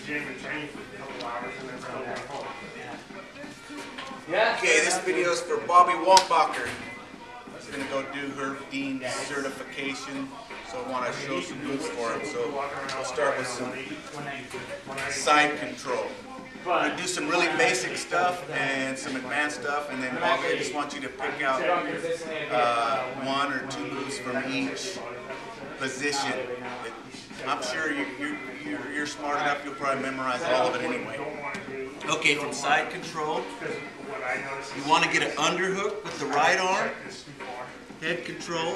Okay, this video is for Bobby Wambacher. She's going to go do her Dean certification, so I want to show some moves for it. So we'll start with some side control. I'm going to do some really basic stuff and some advanced stuff, and then I just want you to pick out one or two moves from each position. I'm sure you're smart enough, you'll probably memorize all of it anyway. Okay, from side control, you want to get an underhook with the right arm, head control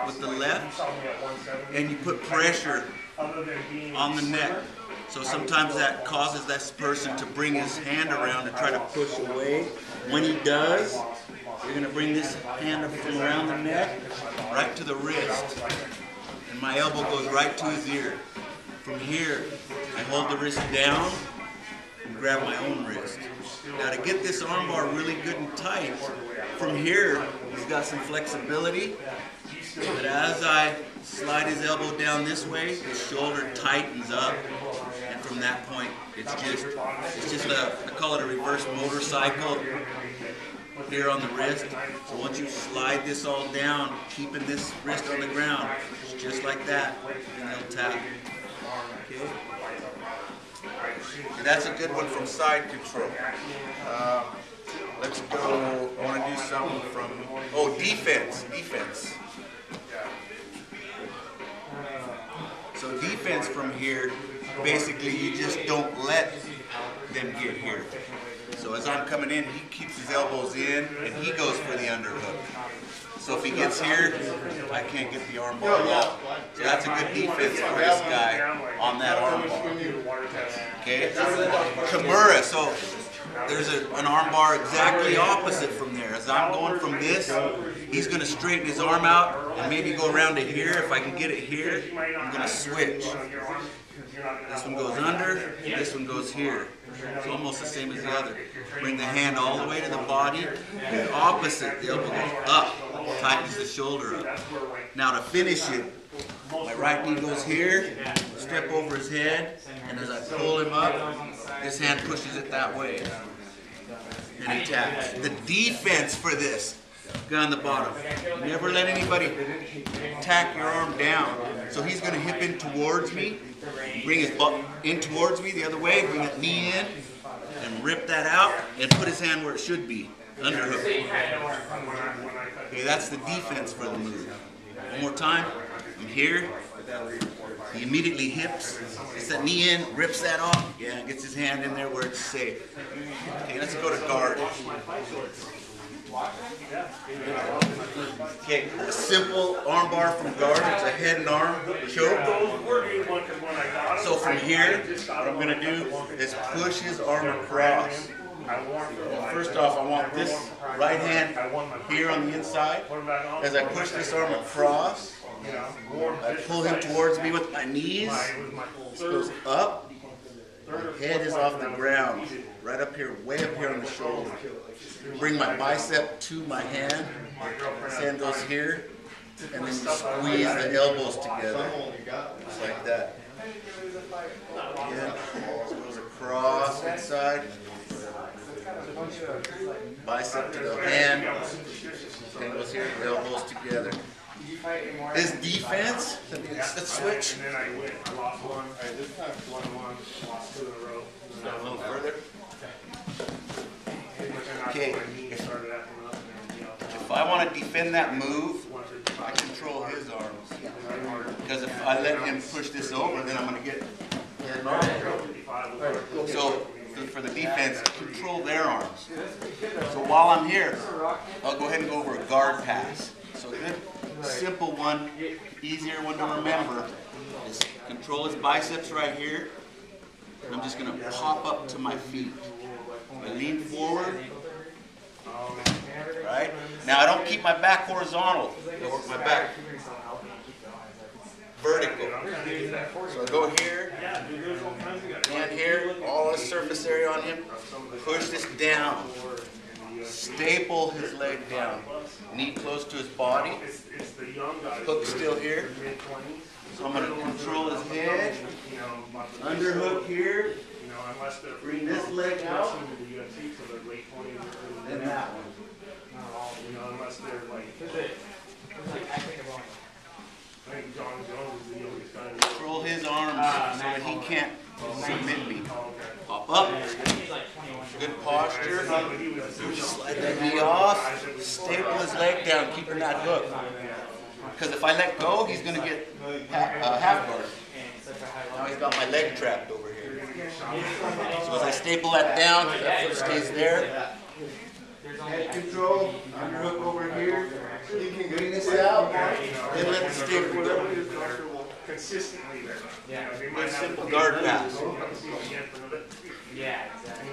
with the left, and you put pressure on the neck. So sometimes that causes this person to bring his hand around to try to push away. When he does, you're going to bring this hand from around the neck right to the wrist. And my elbow goes right to his ear. From here, I hold the wrist down and grab my own wrist. Now to get this armbar really good and tight, from here, he's got some flexibility. But as I slide his elbow down this way, his shoulder tightens up. And from that point, it's just I call it a reverse motorcycle here on the wrist. So once you slide this all down, keeping this wrist on the ground, it's just like that, and they'll tap. Okay? Okay, that's a good one from side control. Let's go, I want to do something from, defense. So defense from here, basically you just don't let them get here. So as I'm coming in, he keeps his elbows in and he goes for the underhook. So if he gets here, I can't get the armbar out. So that's a good defense for this guy on that armbar. Okay? Kimura, so there's an armbar exactly opposite from there. As I'm going from this, he's going to straighten his arm out and maybe go around to here. If I can get it here, I'm going to switch. This one goes under, this one goes here. It's almost the same as the other. Bring the hand all the way to the body. The opposite, the elbow goes up, tightens the shoulder up. Now to finish it, my right knee goes here, step over his head, and as I pull him up, this hand pushes it that way. And he taps. The defense for this, guy on the bottom, never let anybody tack your arm down. So he's going to hip in towards me, bring his butt in towards me the other way, bring his knee in, and rip that out, and put his hand where it should be, underhook. Okay, that's the defense for the move. One more time. I'm here. He immediately hips, gets that knee in, rips that off, gets his hand in there where it's safe. Okay, let's go to guard. Okay, a simple armbar from guard. It's a head and arm choke. So from here, what I'm going to do is push his arm across. First off, I want this right hand here on the inside. As I push this arm across, I pull him towards me with my knees. This goes up. My head is off the ground, right up here, way up here on the shoulder. Bring my bicep to my hand. This hand goes here, and then you squeeze the elbows together, just like that. Again, this goes across inside. Bicep to the hand. Hand goes here, the elbows together. His defense, let's switch. I lost one. This time 1-1, lost 2 in a row. A little further. Okay, if I want to defend that move, I control his arms. Because if I let him push this over, then I'm going to get an arm. So for the defense, control their arms. So while I'm here, I'll go ahead and go over a guard pass. So a good, simple one, easier one to remember is control his biceps right here. And I'm just going to pop up to my feet. I lean forward. Right? Now I don't keep my back horizontal. I work my back vertical. So I go here and here, all the surface area on him. Push this down. staple his leg down, knee close to his body, hook still here. So I'm going to control his head, underhook here, bring this leg out, and that one. Control his arms so that he can't submit me. Pop up. Good posture. Slide that knee off. Staple his leg down, keeping that hook. Because if I let go, he's going to get half guard. Now he's got my leg trapped over here. So as I staple that down, that foot stays there. Head control, underhook over here. You can bring this out, then let the staple go. Consistently there. Yeah. Good simple guard pass. Yeah, exactly.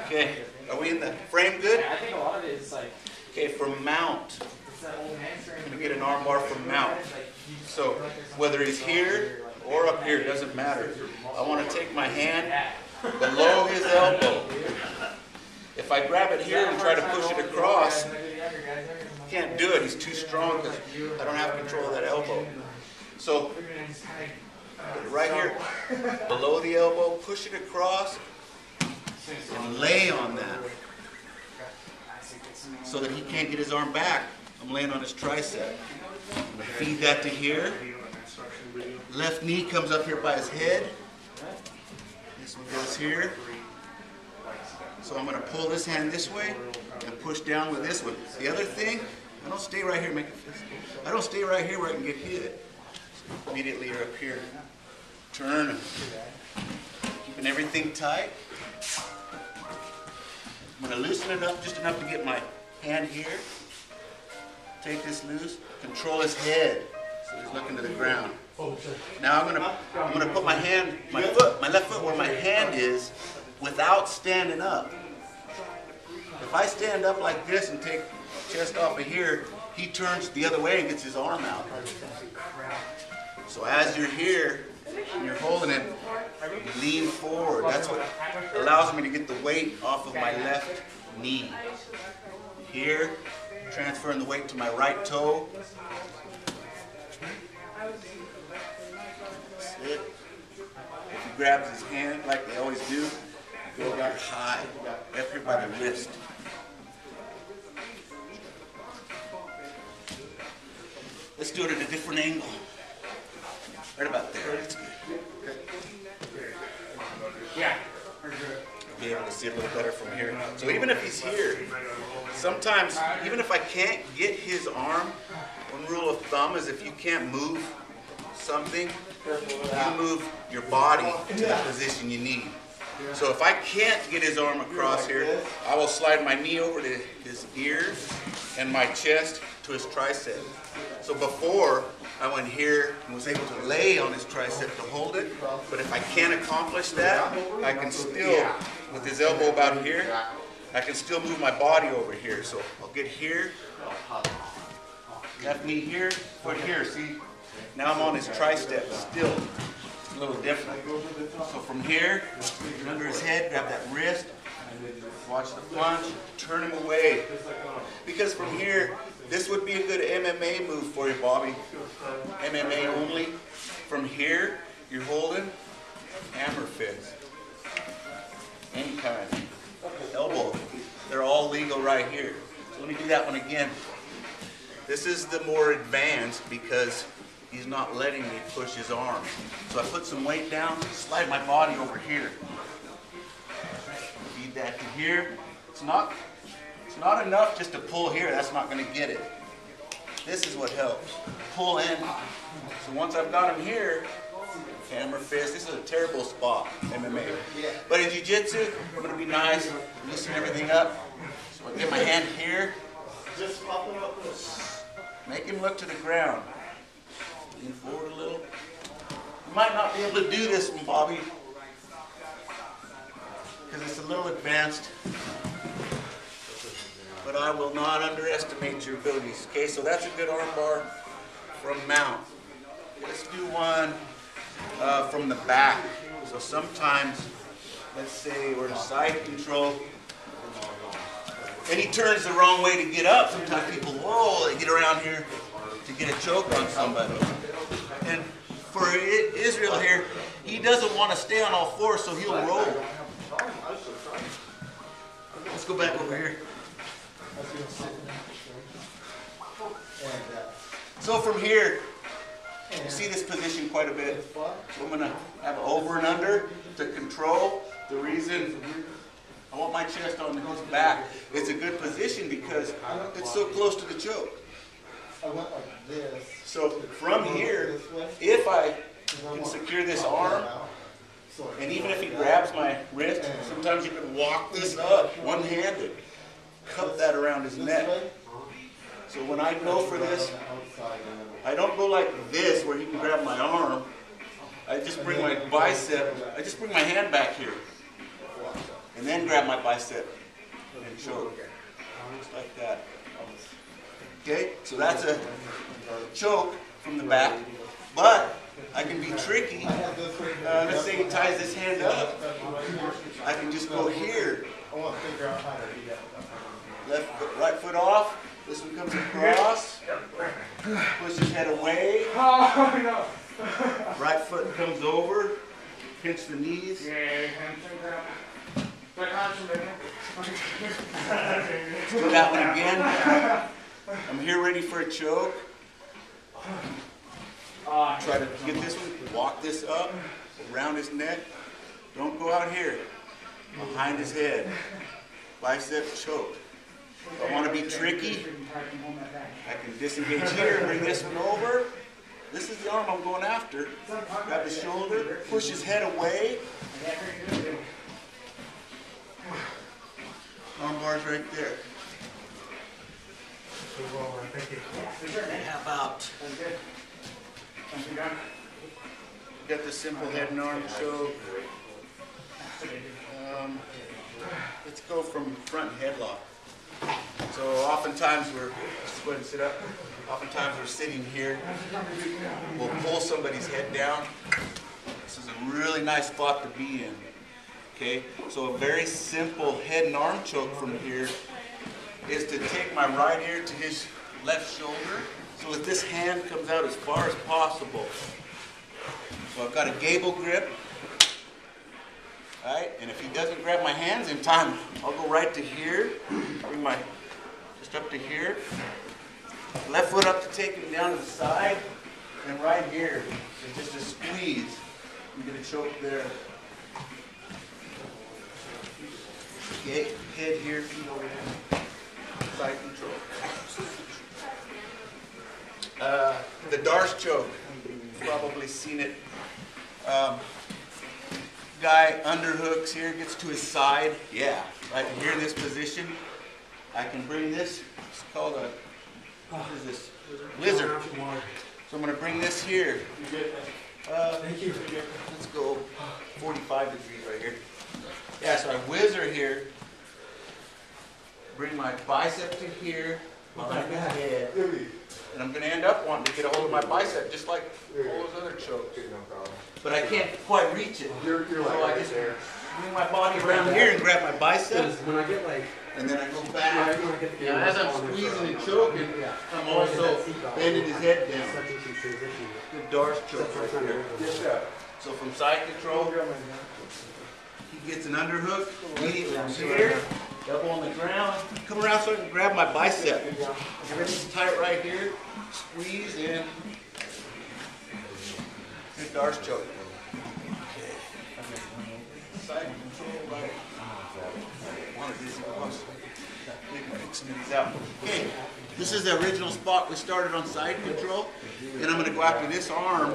Okay, are we in the frame good? Yeah, I think a lot of it is like. Okay, for mount, It's that old hamstring. I'm going to get an arm bar from mount. So whether he's here or up here, it doesn't matter. I want to take my hand below his elbow. If I grab it here and try to push it across, can't do it. He's too strong because I don't have control of that elbow. So put it right here, below the elbow, push it across, and lay on that so that he can't get his arm back. I'm laying on his tricep. I'm going to feed that to here. Left knee comes up here by his head. This one goes here. So I'm going to pull this hand this way and push down with this one. The other thing, I don't stay right here, make a fist. I don't stay right here where I can get hit. So immediately you're up here. Turn. Keeping everything tight. I'm going to loosen it up just enough to get my hand here. Take this loose. Control his head so he's looking to the ground. Now I'm going to put my left foot where my hand is without standing up. If I stand up like this and take chest off of here, he turns the other way and gets his arm out. So as you're here and you're holding it, you lean forward. That's what allows me to get the weight off of my left knee. Here, transferring the weight to my right toe. That's it. If he grabs his hand like they always do, go back high, up here by the wrist. Let's do it at a different angle. Right about there. That's good. Yeah. Be able to see a little better from here. So even if he's here, sometimes, even if I can't get his arm, one rule of thumb is if you can't move something, you move your body to the position you need. So if I can't get his arm across here, I will slide my knee over to his ears and my chest to his tricep. So before, I went here and was able to lay on his tricep to hold it, but if I can't accomplish that, I can still, with his elbow about here, I can still move my body over here. So I'll get here, left knee here, foot here, see? Now I'm on his tricep still. It's a little different. So from here, get under his head, grab that wrist, watch the plunge, turn him away. Because from here, this would be a good MMA move for you, Bobby. MMA only. From here, you're holding hammer fist. Any kind. Elbow. They're all legal right here. So let me do that one again. This is the more advanced because he's not letting me push his arm. So I put some weight down, slide my body over here. Feed that to here. It's not enough just to pull here. That's not going to get it. This is what helps. Pull in. So once I've got him here, hammer fist. This is a terrible spot, MMA. But in Jiu-Jitsu, I'm going to be nice, loosen everything up. So I get my hand here. Make him look to the ground. Lean forward a little. You might not be able to do this one, Bobby, because it's a little advanced. But I will not underestimate your abilities. Okay, so that's a good arm bar from mount. Let's do one from the back. So sometimes, let's say we're in side control. and he turns the wrong way to get up. Sometimes people, whoa, they get around here to get a choke on somebody. And for Israel here, he doesn't want to stay on all fours, so he'll roll. Let's go back over here. So from here, you see this position quite a bit. So I'm going to have an over and under to control. The reason I want my chest on his back, it's a good position because it's so close to the choke. So from here, if I can secure this arm, and even if he grabs my wrist, sometimes you can walk this up one-handed, cup that around his neck. So when I go for this, I don't go like this where he can grab my arm. I just bring my bicep, I just bring my hand back here, and then grab my bicep and choke, just like that. Okay, so that's a choke from the back, but I can be tricky. Let's say he ties this hand up. I can just go here. Left foot, right foot off. This one comes across. Push his head away. Right foot comes over. Pinch the knees. Do that one again. I'm here ready for a choke. Try to get this one, walk this up, around his neck. Don't go out here, behind his head. Bicep choke. If I want to be tricky, I can disengage here, bring this one over. This is the arm I'm going after. Grab his shoulder, push his head away. Arm bars right there. How about, got the simple head and arm choke. Let's go from front headlock. So oftentimes we're, just go ahead and sit up. Oftentimes we're sitting here. We'll pull somebody's head down. This is a really nice spot to be in. Okay, so a very simple head and arm choke from here is to take my right ear to his left shoulder, so that this hand comes out as far as possible. So I've got a gable grip, right? And if he doesn't grab my hands in time, I'll go right to here, bring my, just up to here. Left foot up to take him down to the side, and right here is just a squeeze. You get a choke there. Okay, head here, feet over there. Side control. The Darce choke, you've probably seen it. Guy underhooks here, gets to his side. Yeah, right here in this position. I can bring this, it's called a, what is this? Lizard. So I'm going to bring this here. Thank you. Let's go 45 degrees right here. Yeah, so I whizzer here. Bring my bicep to here, behind his head, and I'm going to end up wanting to get a hold of my bicep, just like all those other chokes. But I can't quite reach it. So I just bring my body around here and grab my bicep, and then I go back. Now, as I'm squeezing and choking, I'm also bending his head down. The Darce choke right here. So from side control, he gets an underhook, immediately from here. Double on the ground. Come around so I can grab my bicep. Everything's tight right here. Squeeze in. Good Darce choke. Okay. Side control right. One of these out. Okay. This is the original spot we started on side control. And I'm going to go after this arm.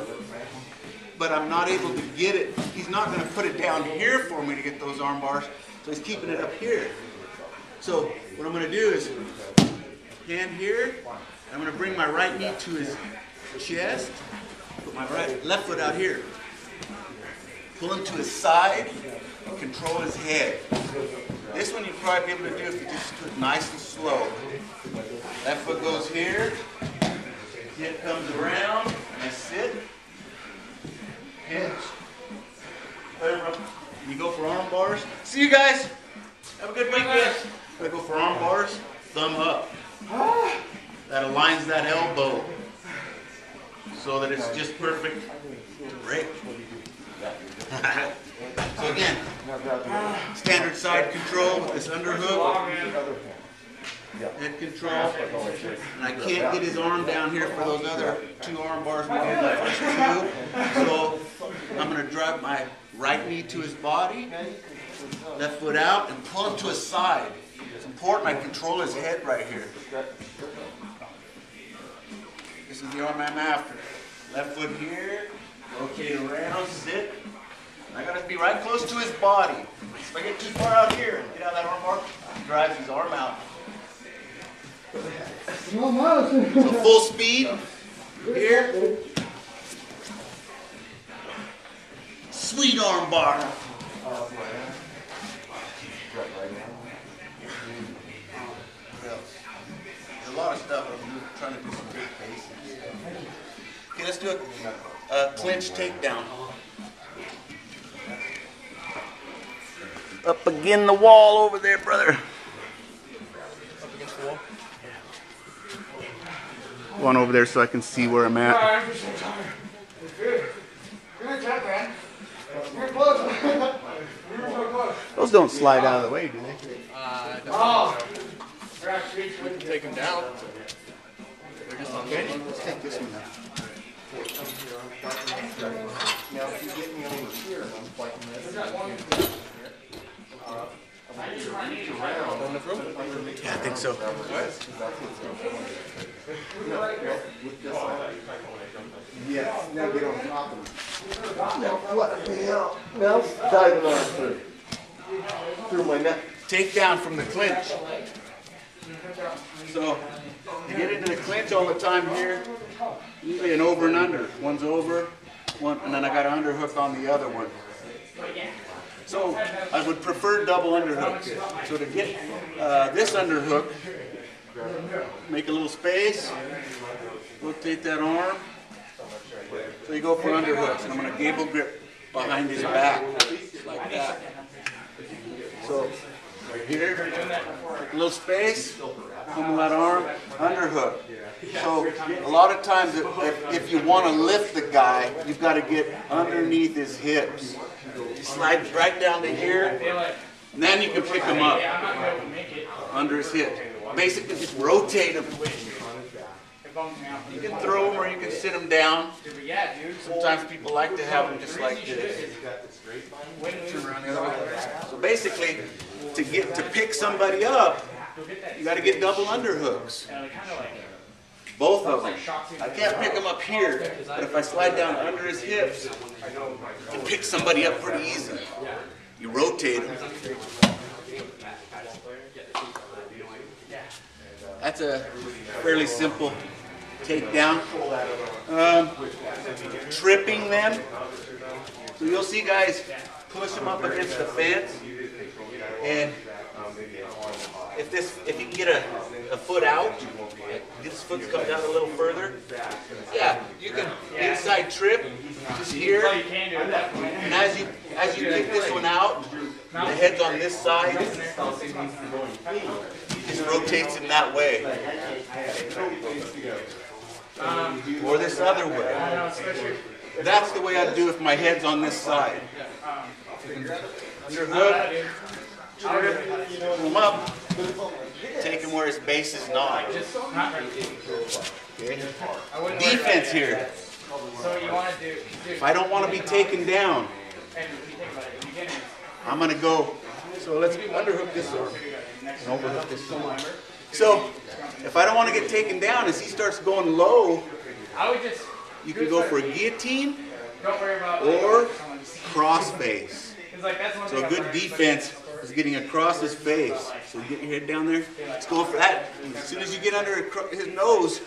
But I'm not able to get it. He's not going to put it down here for me to get those arm bars. So he's keeping it up here. So what I'm going to do is hand here. I'm going to bring my right knee to his chest. Put my left foot out here. Pull him to his side. Control his head. This one you'd probably be able to do if you just do it nice and slow. Left foot goes here. Hip comes around. And I sit. Pinch. You go for arm bars. See you guys. Have a good weekend. If I go for arm bars, thumb up. That aligns that elbow so that it's just perfect. Right? So again, standard side control with this underhook, head control, and I can't get his arm down here for those other 2 arm bars we did the first 2. So I'm going to drive my right knee to his body, left foot out, and pull him to his side. It's important I control his head right here. This is the arm I'm after. Left foot here, rotate around, sit. I gotta be right close to his body. If I get too far out here and get out of that arm bar, he drives his arm out. So full speed here. Sweet arm bar. There's a lot of stuff I'm trying to do some big basics. Okay, let's do a clinch takedown. Up against the wall over there, brother. Up against the wall? One over there so I can see where I'm at. I'm just so tired. Good job, man. You're close. You're so close. Those don't slide out of the way, do they? Oh. We can take them down. Okay, let's take this one now. Now, if you get me over here, I'm fighting this. Yeah, I think so. Yes, now get on top of me. Now, what the hell? Now, diving on through. Through my neck. Take down from the clinch. So, you get into the clinch all the time here, usually an over and under. One's over, one, and then I got an underhook on the other one. So, I would prefer double underhook. So to get this underhook, make a little space, rotate that arm. So you go for underhooks, and I'm going to gable grip behind his back, like that. So, right here, a little space, pummel that arm, underhook. So a lot of times if you want to lift the guy, you've got to get underneath his hips. He slides right down to here, and then you can pick him up under his hip. Basically just rotate him. You can throw him or you can sit him down. Sometimes people like to have him just like this. Turn around the other way. So basically, to pick somebody up, you got to get double underhooks. Both of them. I can't pick him up here, but if I slide down under his hips, I can pick somebody up pretty easy. You rotate him. That's a fairly simple takedown. Tripping them. So you'll see guys push them up against the fence, and if you can get a foot out, this foot comes out a little further. Yeah, you can inside trip just here, and as you kick this one out, the head's on this side. He just rotates him that way, or this other way. That's the way I do if my head's on this side. Underhook, trip, pull him up, take him where his base is not. Okay. Defense here. If I don't want to be taken down, I'm going to go. So let's underhook this arm and overhook this arm. So if I don't want to get taken down, as he starts going low, you can go for a guillotine or cross face. So a good defense is getting across his face. So you get your head down there. Let's go for that. As soon as you get under his nose,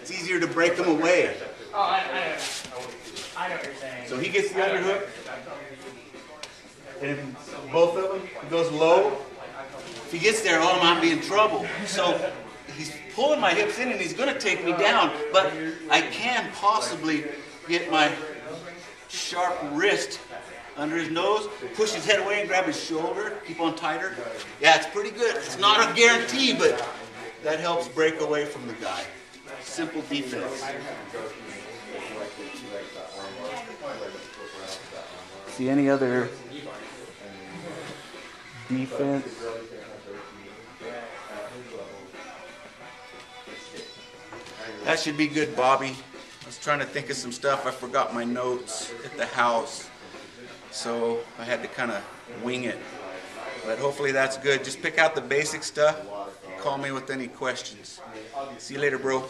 it's easier to break him away. Oh, I know what you're saying. So he gets the underhook. And if both of them, he goes low. If he gets there, oh, I might be in trouble. So he's pulling my hips in and he's going to take me down. But I can possibly get my sharp wrist under his nose, push his head away and grab his shoulder, keep on tighter. Yeah, it's pretty good. It's not a guarantee, but that helps break away from the guy. Simple defense. See any other defense? That should be good, Bobby. I was trying to think of some stuff. I forgot my notes at the house, so I had to kind of wing it. But hopefully that's good. Just pick out the basic stuff. Call me with any questions. See you later, bro.